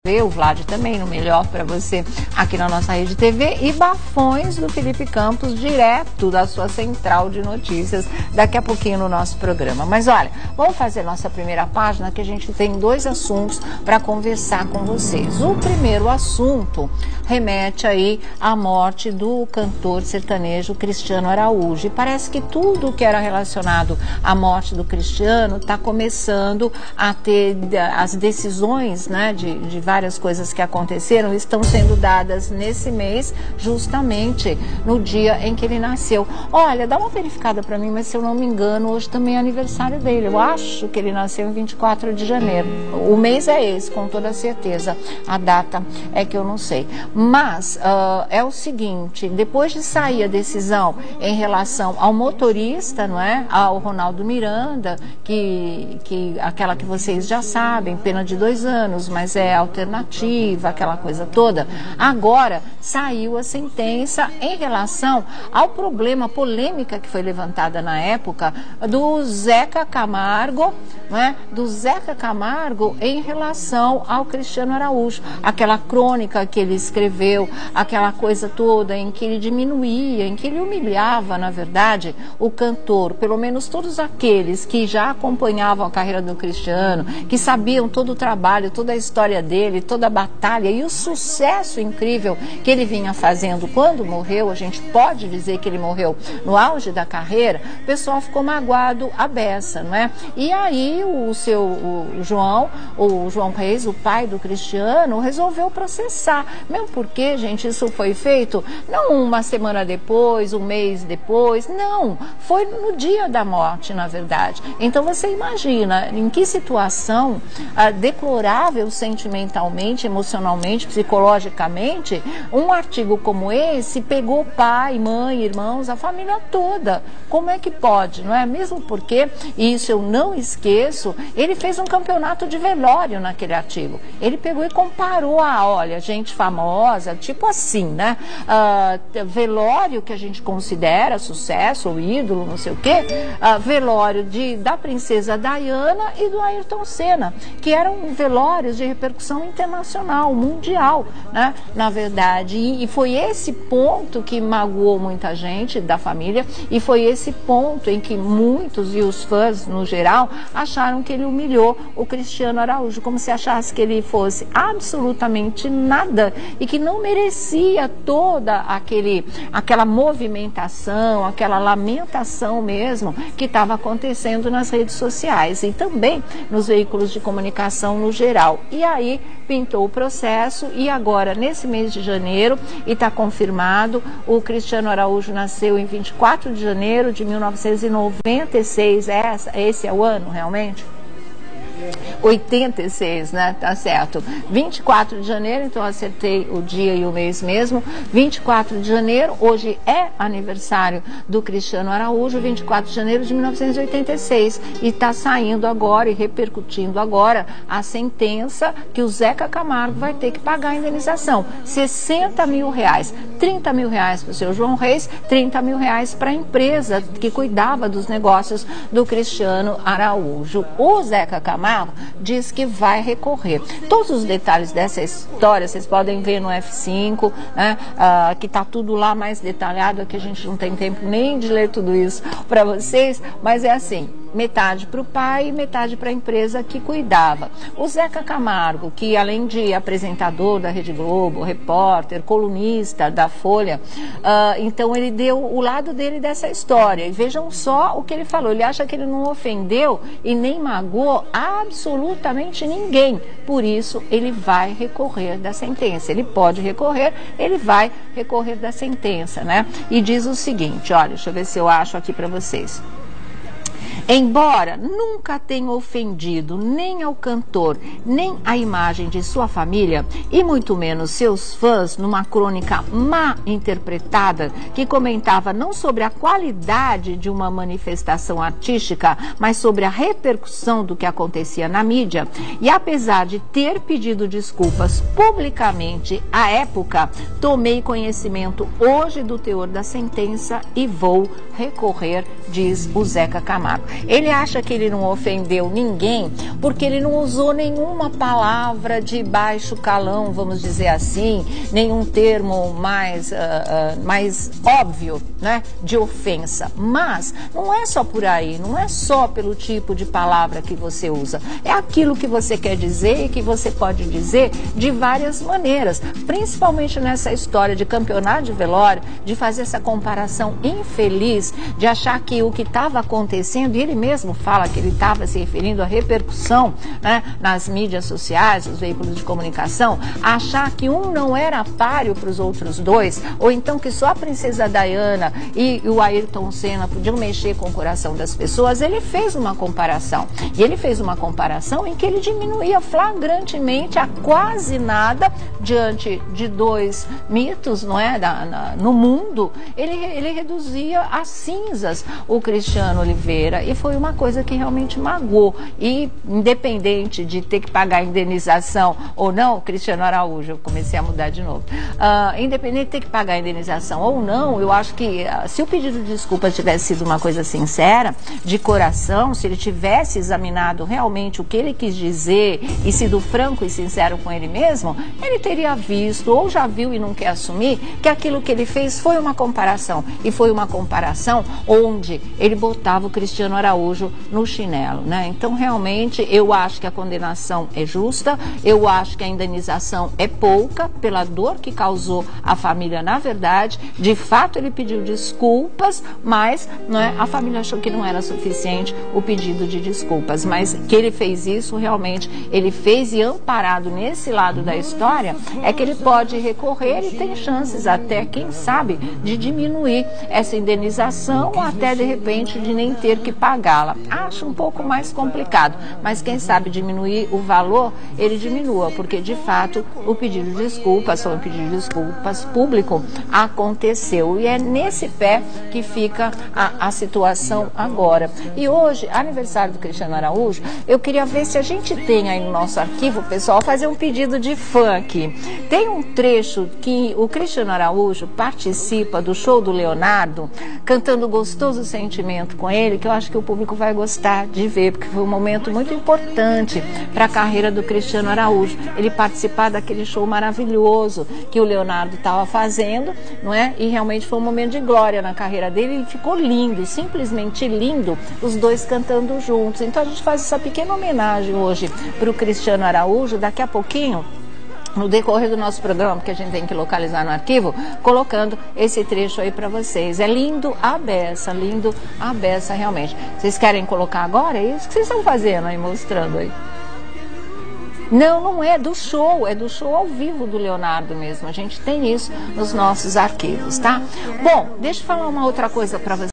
o Vlad também, no Melhor Pra Você, aqui na nossa Rede TV, e Bafões do Felipe Campos, direto da sua central de notícias, daqui a pouquinho no nosso programa. Mas olha, vamos fazer nossa primeira página, que a gente tem dois assuntos para conversar com vocês. O primeiro assunto remete aí à morte do cantor sertanejo Cristiano Araújo. E parece que tudo que era relacionado à morte do Cristiano está começando a ter as decisões, né, de várias coisas que aconteceram, estão sendo dadas nesse mês, justamente no dia em que ele nasceu. Olha, dá uma verificada para mim, mas se eu não me engano, hoje também é aniversário dele. Eu acho que ele nasceu em 24 de janeiro. O mês é esse, com toda certeza. A data é que eu não sei. Mas é o seguinte, depois de sair a decisão em relação ao motorista, não é? Ao Ronaldo Miranda, aquela que vocês já sabem, pena de 2 anos, mas é alternativa, aquela coisa toda. Agora saiu a sentença em relação ao problema, polêmica que foi levantada na época do Zeca Camargo, não é? Do Zeca Camargo em relação ao Cristiano Araújo. Aquela crônica que ele escreveu, aquela coisa toda em que ele diminuía, em que ele humilhava, na verdade, o cantor. Pelo menos todos aqueles que já acompanhavam a carreira do Cristiano, que sabiam todo o trabalho, toda a história dele, toda a batalha e o sucesso incrível que ele vinha fazendo quando morreu. A gente pode dizer que ele morreu no auge da carreira. O pessoal ficou magoado à beça, não é? E aí o João Reis, o pai do Cristiano, resolveu processar. Mesmo porque, gente, isso foi feito não uma semana depois, um mês depois, não. Foi no dia da morte, na verdade. Então você imagina em que situação deplorável sentimentalmente, emocionalmente, psicologicamente, um artigo como esse pegou pai, mãe, irmãos, a família toda. Como é que pode, não é? Mesmo porque, e isso eu não esqueço, ele fez um campeonato de velório naquele artigo. Ele pegou e comparou olha, gente famosa, tipo assim, né? Velório que a gente considera sucesso ou ídolo, não sei o quê, velório da princesa Diana e do Ayrton Senna, que eram velórios de repercussão internacional, mundial, né? Na verdade, e foi esse ponto que magoou muita gente da família, e foi esse ponto em que muitos, e os fãs no geral, acharam que ele humilhou o Cristiano Araújo, como se achasse que ele fosse absolutamente nada e que não merecia toda aquela movimentação, aquela lamentação mesmo que estava acontecendo nas redes sociais e também nos veículos de comunicação no geral. E aí pintou o processo e agora, nesse mês de janeiro, e está confirmado, o Cristiano Araújo nasceu em 24 de janeiro de 1996. Esse é o ano, realmente? 86, né? Tá certo. 24 de janeiro, então acertei o dia e o mês mesmo. 24 de janeiro, hoje é aniversário do Cristiano Araújo, 24 de janeiro de 1986. E está saindo agora e repercutindo agora a sentença que o Zeca Camargo vai ter que pagar a indenização. 60 mil reais. 30 mil reais para o seu João Reis, 30 mil reais para a empresa que cuidava dos negócios do Cristiano Araújo. O Zeca Camargo diz que vai recorrer. Todos os detalhes dessa história vocês podem ver no F5, né? Que está tudo lá mais detalhado, que a gente não tem tempo nem de ler tudo isso para vocês, mas é assim, metade para o pai e metade para a empresa que cuidava. O Zeca Camargo, que além de apresentador da Rede Globo, repórter, colunista da Folha, então ele deu o lado dele dessa história. E vejam só o que ele falou. Ele acha que ele não ofendeu e nem magoou absolutamente ninguém. Por isso, ele vai recorrer da sentença. Ele pode recorrer, ele vai recorrer da sentença, né? E diz o seguinte, olha, deixa eu ver se eu acho aqui para vocês. Embora nunca tenha ofendido nem ao cantor, nem a imagem de sua família, e muito menos seus fãs, numa crônica má interpretada, que comentava não sobre a qualidade de uma manifestação artística, mas sobre a repercussão do que acontecia na mídia, e apesar de ter pedido desculpas publicamente à época, tomei conhecimento hoje do teor da sentença e vou recorrer, diz o Zeca Camargo. Ele acha que ele não ofendeu ninguém porque ele não usou nenhuma palavra de baixo calão, vamos dizer assim, nenhum termo mais óbvio, né, de ofensa. Mas não é só por aí, não é só pelo tipo de palavra que você usa. É aquilo que você quer dizer e que você pode dizer de várias maneiras, principalmente nessa história de campeonato de velório, de fazer essa comparação infeliz, de achar que o que estava acontecendo, e ele mesmo fala que ele estava se referindo à repercussão, né, nas mídias sociais, os veículos de comunicação, achar que um não era páreo para os outros dois, ou então que só a princesa Diana e o Ayrton Senna podiam mexer com o coração das pessoas. Ele fez uma comparação, e ele fez uma comparação em que ele diminuía flagrantemente a quase nada diante de dois mitos, não é, no mundo. Ele reduzia a cinzas o Cristiano Oliveira, e foi uma coisa que realmente magoou. E independente de ter que pagar a indenização ou não, Cristiano Araújo, eu comecei a mudar de novo, independente de ter que pagar a indenização ou não, eu acho que se o pedido de desculpa tivesse sido uma coisa sincera, de coração, se ele tivesse examinado realmente o que ele quis dizer e sido franco e sincero com ele mesmo, ele teria visto, ou já viu e não quer assumir, que aquilo que ele fez foi uma comparação, e foi uma comparação onde ele botava o Cristiano Araújo no chinelo, né? Então, realmente, eu acho que a condenação é justa, eu acho que a indenização é pouca pela dor que causou à família. Na verdade, de fato, ele pediu desculpas, mas, né, a família achou que não era suficiente o pedido de desculpas, mas que ele fez isso, realmente, ele fez, e amparado nesse lado da história, é que ele pode recorrer e tem chances até, quem sabe, de diminuir essa indenização, ou até, de repente, de nem ter que pagá-la. Acho um pouco mais complicado, mas quem sabe diminuir o valor, ele diminua, porque, de fato, o pedido de desculpas, foi um pedido de desculpas público, aconteceu, e é nesse pé que fica a situação agora. E hoje, aniversário do Cristiano Araújo, eu queria ver se a gente tem aí no nosso arquivo, pessoal, fazer um pedido de fã aqui. Tem um trecho que o Cristiano Araújo participa do show do Leonardo, cantando Gostoso Sentimento com ele, que eu acho que o público vai gostar de ver, porque foi um momento muito importante para a carreira do Cristiano Araújo. Ele participar daquele show maravilhoso que o Leonardo estava fazendo, não é? E realmente foi um momento de glória na carreira dele, e ficou lindo, simplesmente lindo, os dois cantando juntos. Então a gente faz essa pequena homenagem hoje para o Cristiano Araújo. Daqui a pouquinho, no decorrer do nosso programa, porque a gente tem que localizar no arquivo, colocando esse trecho aí para vocês. É lindo a beça realmente. Vocês querem colocar agora? É isso que vocês estão fazendo aí, mostrando aí. Não, não é do show, é do show ao vivo do Leonardo mesmo. A gente tem isso nos nossos arquivos, tá? Bom, deixa eu falar uma outra coisa para vocês.